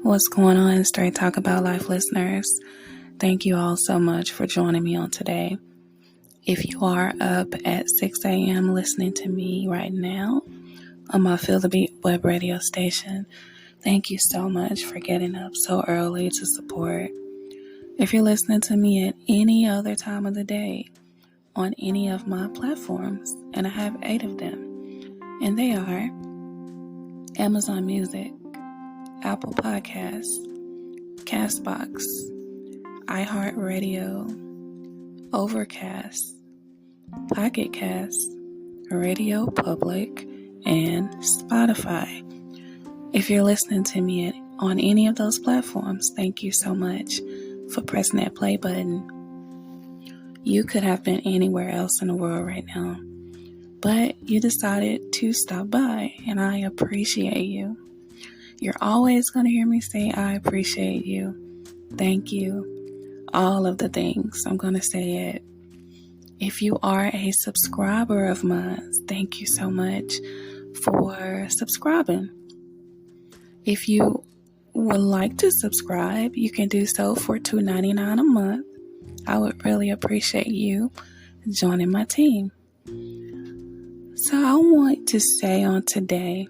What's going on, Straight Talk About Life listeners? Thank you all so much for joining me on today. If you are up at 6 a.m. listening to me right now on my Feel the Beat web radio station, thank you so much for getting up so early to support. If you're listening to me at any other time of the day on any of my platforms, and I have 8 of them, and they are Amazon Music, Apple Podcasts, Castbox, iHeartRadio, Overcast, Pocket Cast, Radio Public, and Spotify. If you're listening to me on any of those platforms, thank you so much for pressing that play button. You could have been anywhere else in the world right now, but you decided to stop by, and I appreciate you. You're always going to hear me say, I appreciate you. Thank you. All of the things. I'm going to say it. If you are a subscriber of mine, thank you so much for subscribing. If you would like to subscribe, you can do so for $2.99 a month. I would really appreciate you joining my team. So I want to say on today,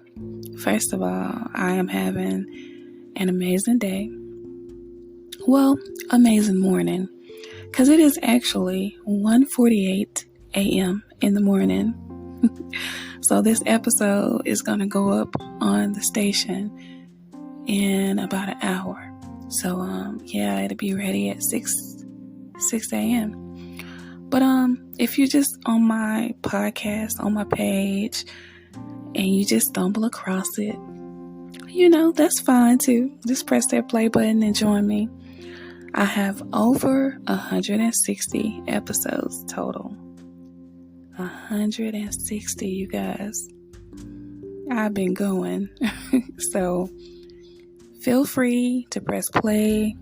first of all, I am having an amazing day. Well, amazing morning, because it is actually 1:48 a.m. in the morning. So this episode is going to go up on the station in about an hour. So, it'll be ready at 6 a.m. But if you're just on my podcast, on my page, and you just stumble across it, that's fine too. Just press that play button and join me. I have over 160 episodes total. 160, you guys. I've been going. So feel free to press play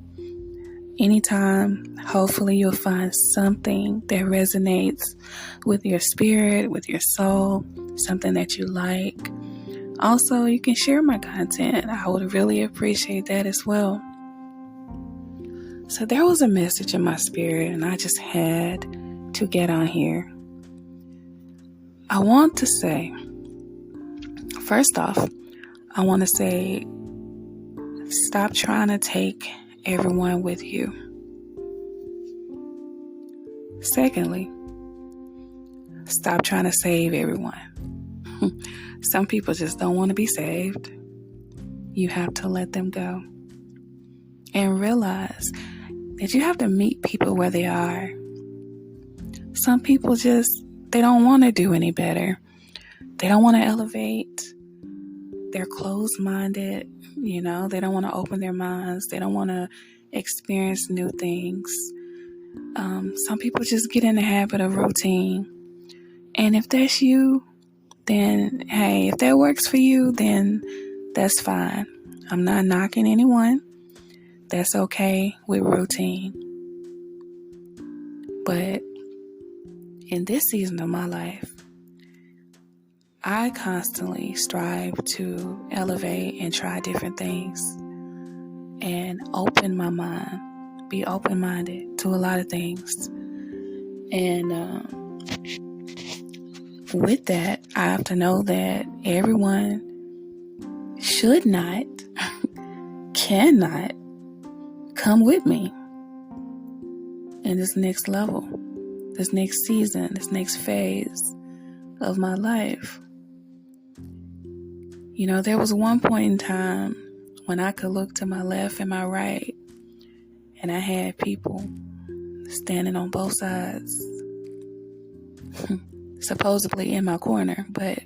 anytime. Hopefully you'll find something that resonates with your spirit, with your soul, something that you like. Also, you can share my content. I would really appreciate that as well. So there was a message in my spirit, and I just had to get on here. I want to say, first off, I want to say, stop trying to take everyone with you. Secondly, stop trying to save everyone. Some people just don't want to be saved. You have to let them go. And realize that you have to meet people where they are. Some people they don't want to do any better. They don't want to elevate. They're closed-minded. They don't want to open their minds. They don't want to experience new things. Some people just get in the habit of routine. And if that's you, then, hey, if that works for you, then that's fine. I'm not knocking anyone. That's okay with routine. But in this season of my life, I constantly strive to elevate and try different things and open my mind, be open-minded to a lot of things. And with that, I have to know that everyone should not, cannot come with me in this next level, this next season, this next phase of my life. There was one point in time when I could look to my left and my right, and I had people standing on both sides, supposedly in my corner, but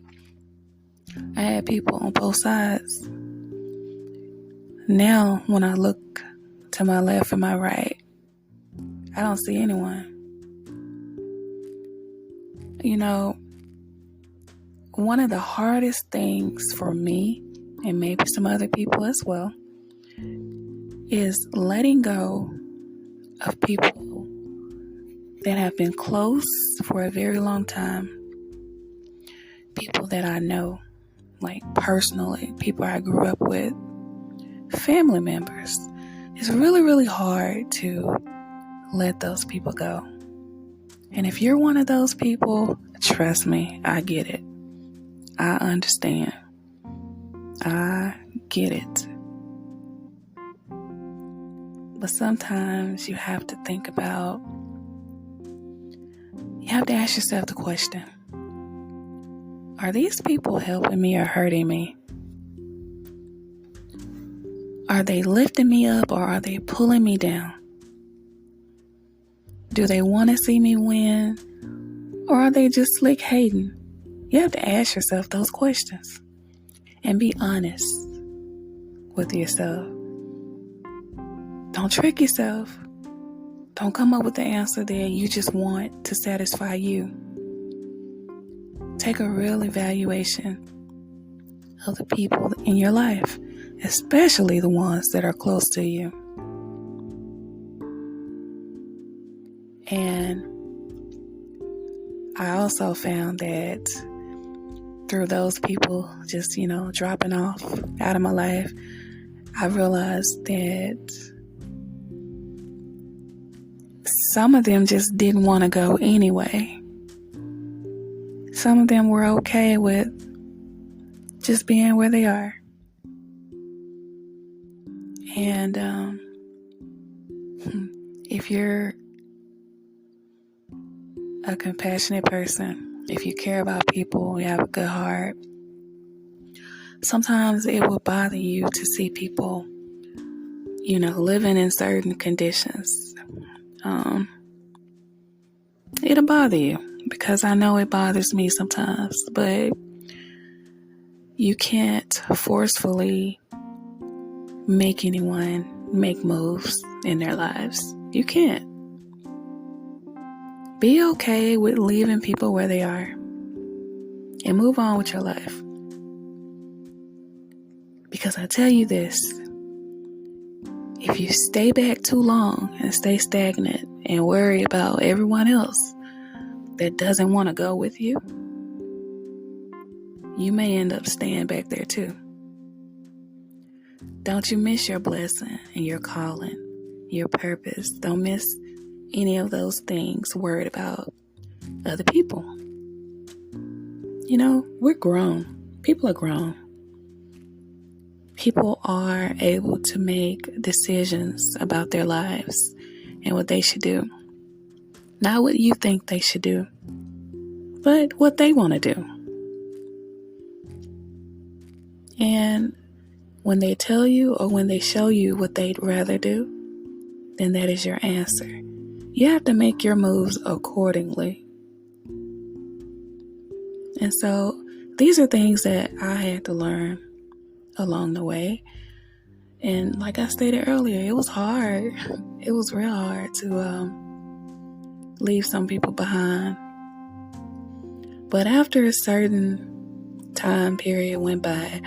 I had people on both sides. Now, when I look to my left and my right, I don't see anyone. One of the hardest things for me, and maybe some other people as well, is letting go of people that have been close for a very long time. People that I know, like personally, people I grew up with, family members. It's really, really hard to let those people go. And if you're one of those people, trust me, I get it. I understand. I get it. But sometimes you have to ask yourself the question, are these people helping me or hurting me? Are they lifting me up or are they pulling me down? Do they want to see me win or are they just slick hating? You have to ask yourself those questions and be honest with yourself. Don't trick yourself. Don't come up with the answer that you just want to satisfy you. Take a real evaluation of the people in your life, especially the ones that are close to you. And I also found that through those people just, dropping off out of my life, I realized that some of them just didn't want to go anyway. Some of them were okay with just being where they are. And if you're a compassionate person, if you care about people, you have a good heart, sometimes it will bother you to see people, living in certain conditions. It'll bother you because I know it bothers me sometimes, but you can't forcefully make anyone make moves in their lives. You can't. Be okay with leaving people where they are and move on with your life. Because I tell you this, if you stay back too long and stay stagnant and worry about everyone else that doesn't want to go with you, you may end up staying back there too. Don't you miss your blessing and your calling, your purpose. Don't miss any of those things worried about other people. We're grown. People are grown. People are able to make decisions about their lives and what they should do. Not what you think they should do, but what they want to do. And when they tell you or when they show you what they'd rather do, then that is your answer. You have to make your moves accordingly. And so these are things that I had to learn along the way. And like I stated earlier, it was hard. It was real hard to leave some people behind. But after a certain time period went by,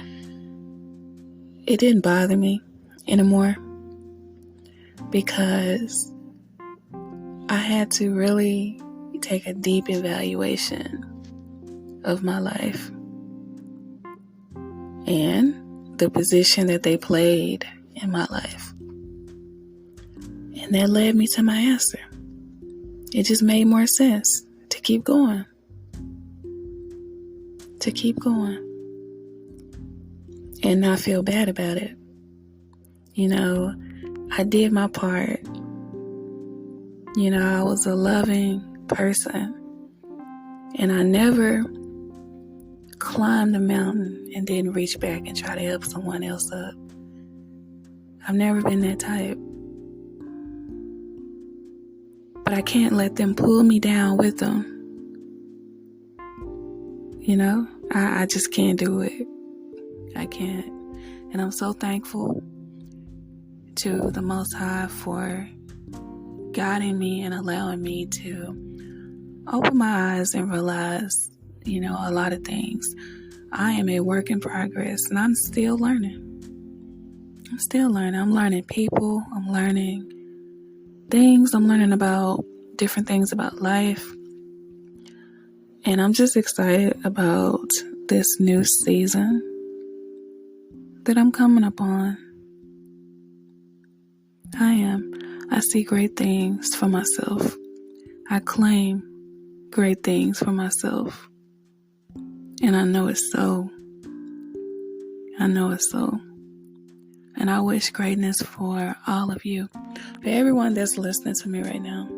it didn't bother me anymore because I had to really take a deep evaluation of my life and the position that they played in my life. And that led me to my answer. It just made more sense to keep going. And not feel bad about it. I did my part. I was a loving person. And I never climbed a mountain and didn't reach back and try to help someone else up. I've never been that type. But I can't let them pull me down with them. I just can't do it. I can't. And I'm so thankful to the Most High for guiding me and allowing me to open my eyes and realize, a lot of things. I am a work in progress and I'm still learning. I'm learning people. I'm learning things. I'm learning about different things about life. And I'm just excited about this new season that I'm coming up on. I am. I see great things for myself. I claim great things for myself. And I know it's so. I know it's so. And I wish greatness for all of you. For everyone that's listening to me right now,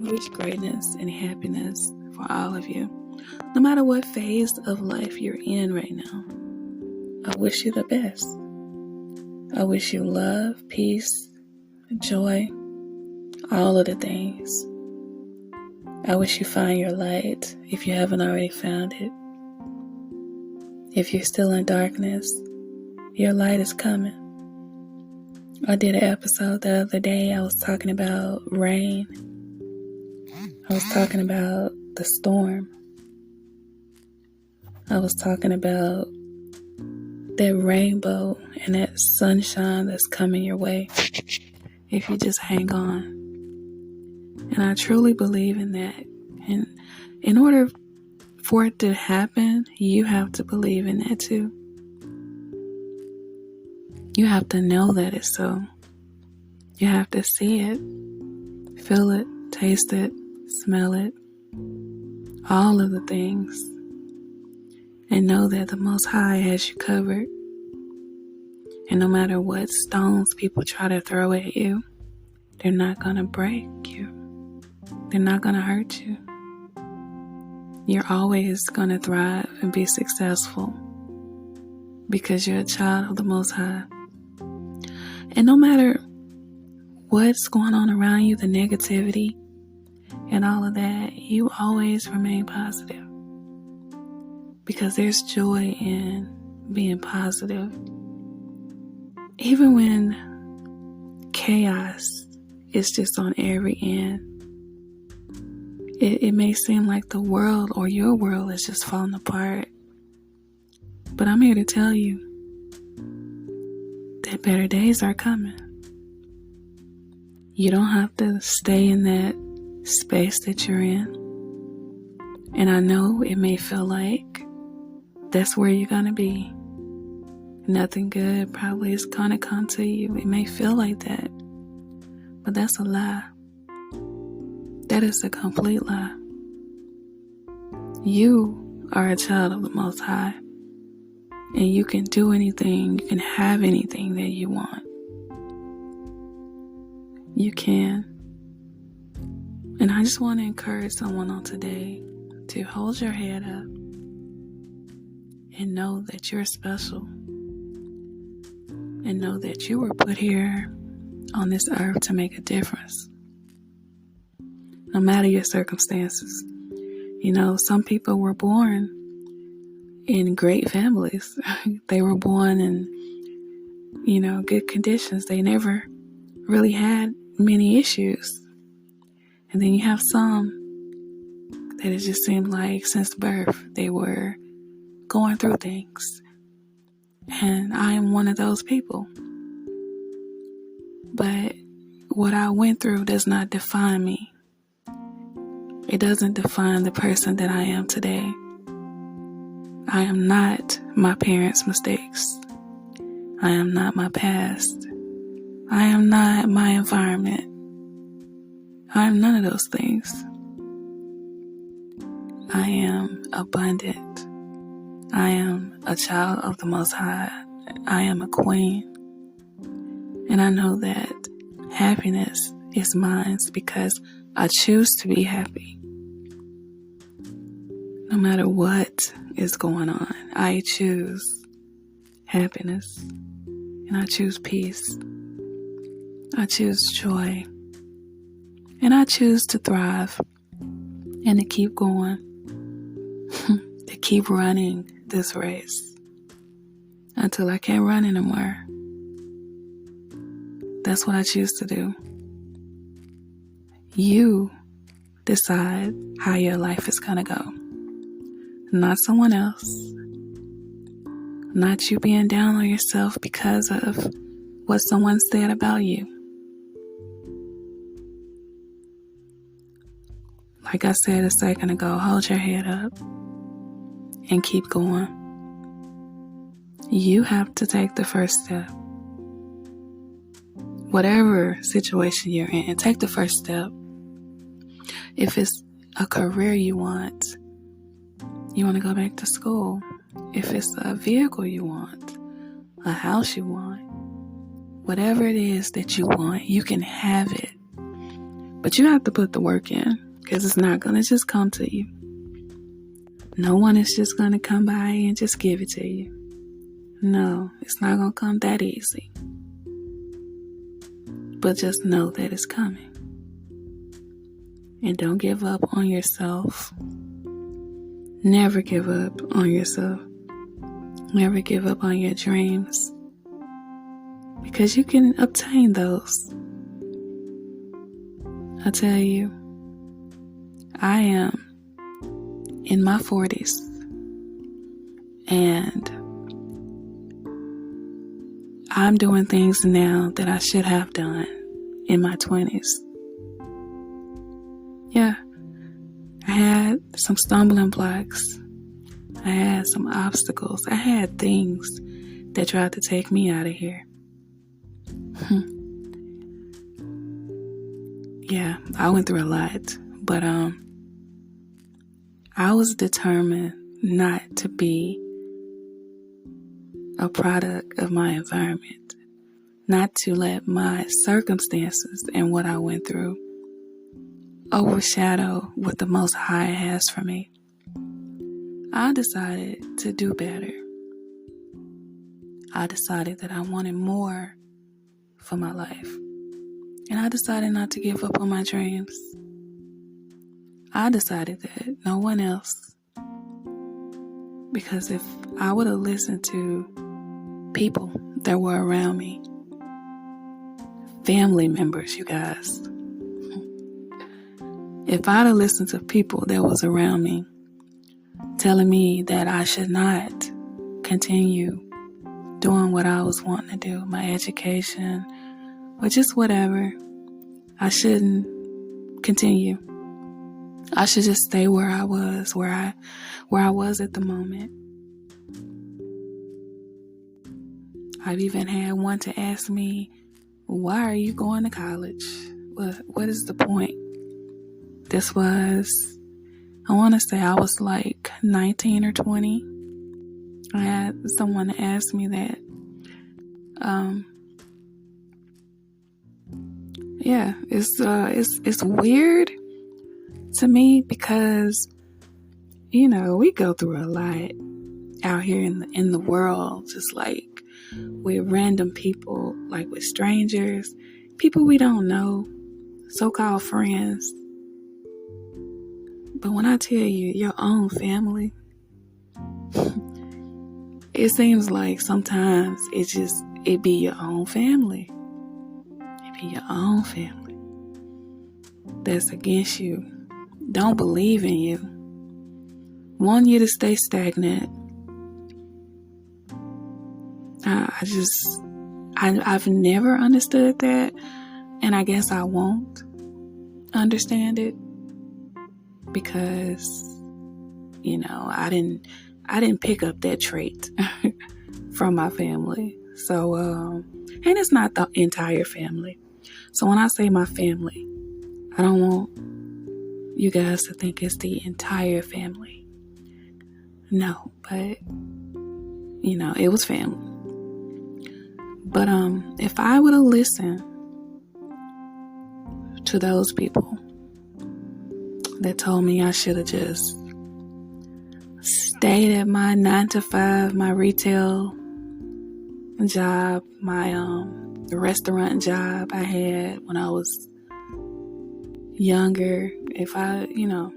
I wish greatness and happiness for all of you. No matter what phase of life you're in right now, I wish you the best. I wish you love, peace, joy, all of the things. I wish you find your light if you haven't already found it. If you're still in darkness, your light is coming. I did an episode the other day. I was talking about rain. I was talking about the storm. I was talking about that rainbow and that sunshine that's coming your way if you just hang on. And I truly believe in that. And in order for it to happen, you have to believe in that too. You have to know that it's so. You have to see it, feel it, taste it, smell it, all of the things. And know that the Most High has you covered. And no matter what stones people try to throw at you, they're not going to break you. They're not going to hurt you. You're always going to thrive and be successful because you're a child of the Most High. And no matter what's going on around you, the negativity and all of that, you always remain positive because there's joy in being positive. Even when chaos is just on every end, it may seem like the world or your world is just falling apart. But I'm here to tell you that better days are coming. You don't have to stay in that space that you're in. And I know it may feel like that's where you're going to be. Nothing good probably is going to come to you. It may feel like that. But that's a lie. That is a complete lie. You are a child of the Most High. And you can do anything, you can have anything that you want. You can. And I just want to encourage someone on today to hold your head up and know that you're special. And know that you were put here on this earth to make a difference. No matter your circumstances. You know, some people were born in great families. They were born in, good conditions. They never really had many issues. And then you have some that it just seemed like since birth they were going through things. And I am one of those people. But what I went through does not define me. It doesn't define the person that I am today. I am not my parents' mistakes. I am not my past. I am not my environment. I am none of those things. I am abundant. I am a child of the Most High. I am a queen. And I know that happiness is mine because I choose to be happy. No matter what is going on, I choose happiness. And I choose peace. I choose joy. And I choose to thrive and to keep going, to keep running this race until I can't run anymore. That's what I choose to do. You decide how your life is going to go. Not someone else. Not you being down on yourself because of what someone said about you. Like I said a second ago, hold your head up and keep going. You have to take the first step. whatever situation you're in, take the first step. If it's a career you want to go back to school. If it's a vehicle you want, a house you want, whatever it is that you want, you can have it. But you have to put the work in, because it's not going to just come to you. No one is just going to come by and just give it to you. No, it's not going to come that easy. But just know that it's coming. And don't give up on yourself. Never give up on yourself. Never give up on your dreams. Because you can obtain those. I tell you, I am in my 40s. And I'm doing things now that I should have done in my 20s. Yeah, I had some stumbling blocks. I had some obstacles. I had things that tried to take me out of here. Yeah, I went through a lot, but I was determined not to be a product of my environment, not to let my circumstances and what I went through overshadow what the Most High has for me. I decided to do better. I decided that I wanted more for my life. And I decided not to give up on my dreams. I decided that no one else. Because if I would have listened to people that were around me, family members, you guys, if I'd have listened to people that was around me telling me that I should not continue doing what I was wanting to do, my education, or just whatever, I shouldn't continue. I should just stay where I was, where I was at the moment. I've even had one to ask me, why are you going to college? What is the point? This was, I want to say I was like 19 or 20. I had someone ask me that. Yeah, it's weird to me because, you know, we go through a lot out here in the world, just like with random people, like with strangers, people we don't know, so-called friends. But when I tell you, your own family, it seems like sometimes it be your own family. It be your own family that's against you, don't believe in you, want you to stay stagnant. I've never understood that, and I guess I won't understand it because, you know, I didn't pick up that trait from my family. So, and it's not the entire family. So when I say my family, I don't want you guys to think it's the entire family. No, but, you know, it was family. But if I would have listened to those people that told me I should have just stayed at my 9-to-5, my retail job, my the restaurant job I had when I was younger, if I, you know,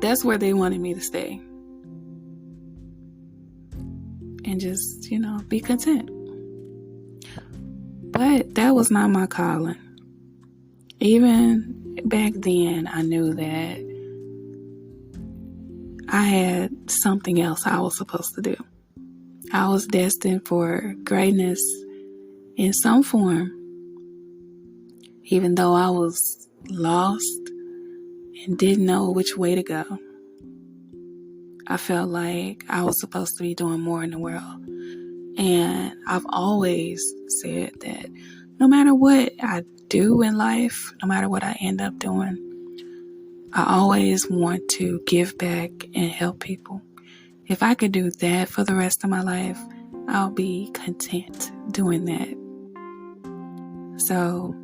that's where they wanted me to stay. And just, you know, be content. But that was not my calling. Even back then, I knew that I had something else I was supposed to do. I was destined for greatness in some form, even though I was lost and didn't know which way to go. I felt like I was supposed to be doing more in the world. And I've always said that no matter what I do in life, no matter what I end up doing, I always want to give back and help people. If I could do that for the rest of my life, I'll be content doing that. So,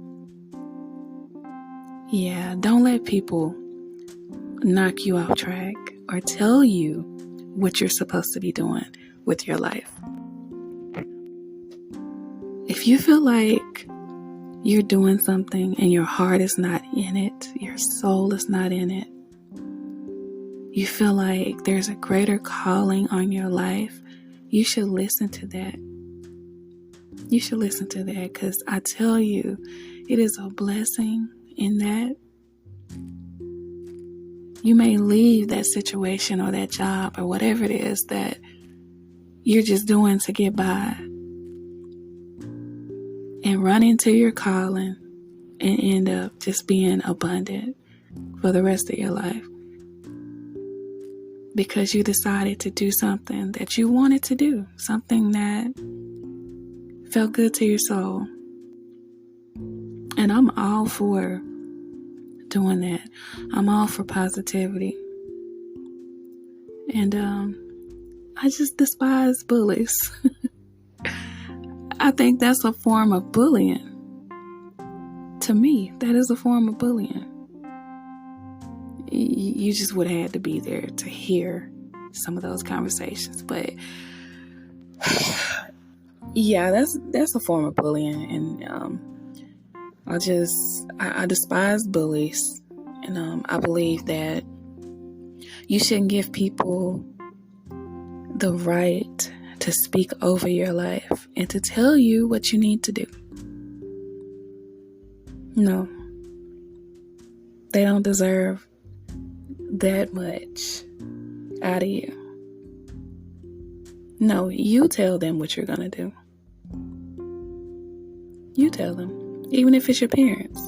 yeah, don't let people knock you off track or tell you what you're supposed to be doing with your life. If you feel like you're doing something and your heart is not in it, your soul is not in it, you feel like there's a greater calling on your life, you should listen to that. You should listen to that, because I tell you, it is a blessing in that. You may leave that situation or that job or whatever it is that you're just doing to get by and run into your calling and end up just being abundant for the rest of your life, because you decided to do something that you wanted to do, something that felt good to your soul. And I'm all for doing that. I'm all for positivity. And I just despise bullies. I think that's a form of bullying. To me, that is a form of bullying. You just would have had to be there to hear some of those conversations. But yeah, that's a form of bullying. And I despise bullies. And I believe that you shouldn't give people the right to speak over your life and to tell you what you need to do. No, they don't deserve that much out of you. No, you tell them what you're going to do. You tell them, even if it's your parents.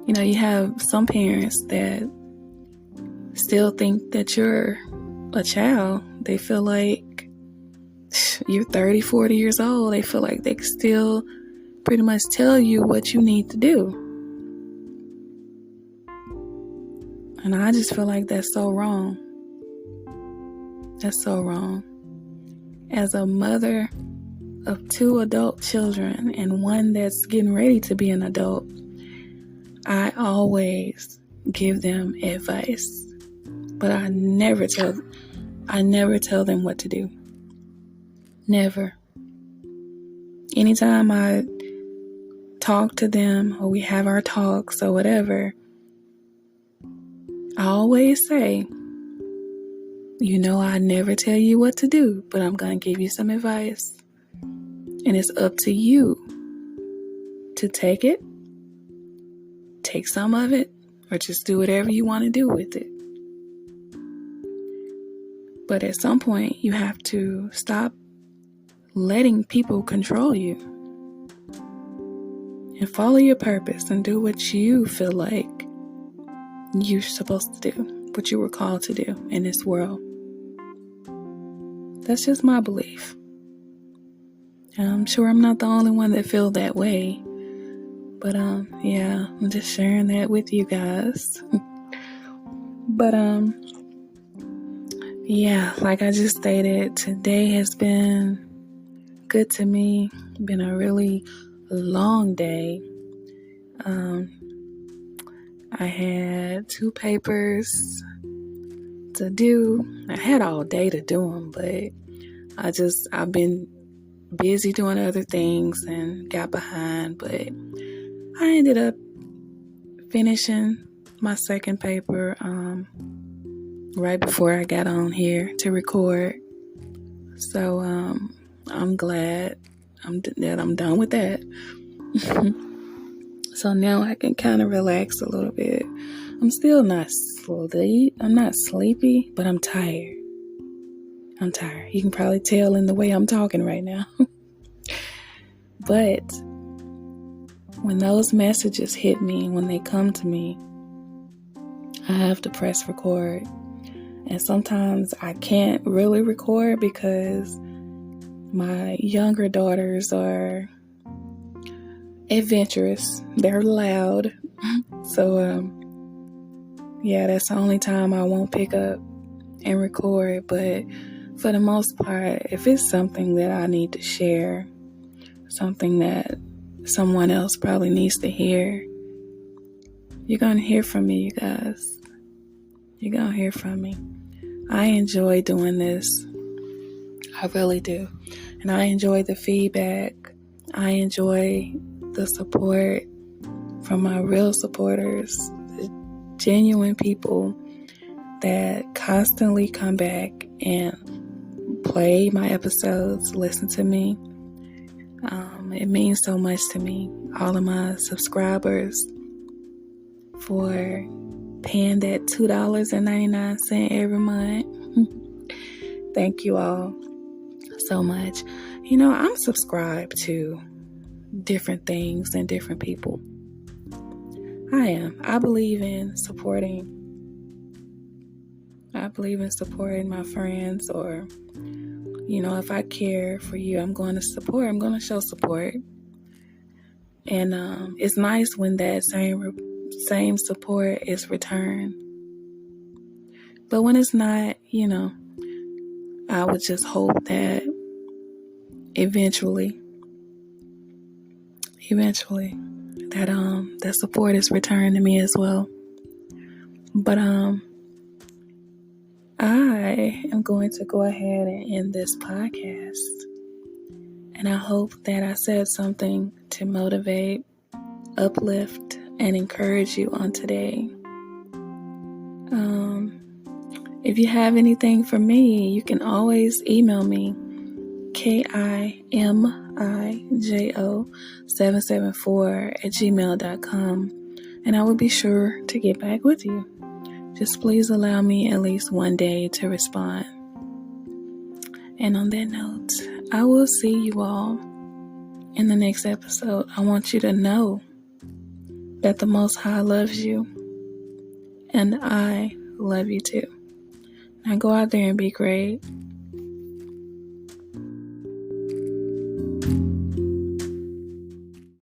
You know, you have some parents that still think that you're a child. They feel like you're 30, 40 years old. They feel like they can still pretty much tell you what you need to do. And I just feel like that's so wrong. That's so wrong. As a mother of 2 adult children and one that's getting ready to be an adult, I always give them advice. But I never tell them what to do. Never. Anytime I talk to them or we have our talks or whatever, I always say, you know, I never tell you what to do, but I'm going to give you some advice. And it's up to you to take it, take some of it, or just do whatever you want to do with it. But at some point, you have to stop letting people control you and follow your purpose and do what you feel like you're supposed to do, what you were called to do in this world. That's just my belief. And I'm sure I'm not the only one that feels that way. But yeah, I'm just sharing that with you guys. But yeah, like I just stated, today has been good to me. Been a really long day. I had 2 papers to do. I had all day to do them, but I've been busy doing other things and got behind, but I ended up finishing my second paper right before I got on here to record. So I'm glad that I'm done with that. So now I can kind of relax a little bit. I'm still not sleepy, but I'm tired. You can probably tell in the way I'm talking right now. But when those messages hit me, when they come to me, I have to press record. And sometimes I can't really record because My younger daughters are adventurous. They're loud. So, yeah, that's the only time I won't pick up and record. But for the most part, if it's something that I need to share, something that someone else probably needs to hear, you're going to hear from me, you guys. You're going to hear from me. I enjoy doing this. I really do. And I enjoy the feedback. I enjoy the support from my real supporters, the genuine people that constantly come back and play my episodes, listen to me. It means so much to me. All of my subscribers for paying that $2.99 every month. Thank you all so much. I'm subscribed to different things and different people. I am. I believe in supporting my friends, or if I care for you, I'm going to show support. And it's nice when that same support is returned. But when it's not, I would just hope that eventually that support is returned to me as well. But I am going to go ahead and end this podcast. And I hope that I said something to motivate, uplift, and encourage you on today. If you have anything for me, you can always email me, KIMIJO774@gmail.com, and I will be sure to get back with you. Just please allow me at least one day to respond. And on that note, I will see you all in the next episode. I want you to know that the Most High loves you, and I love you too. Now go out there and be great.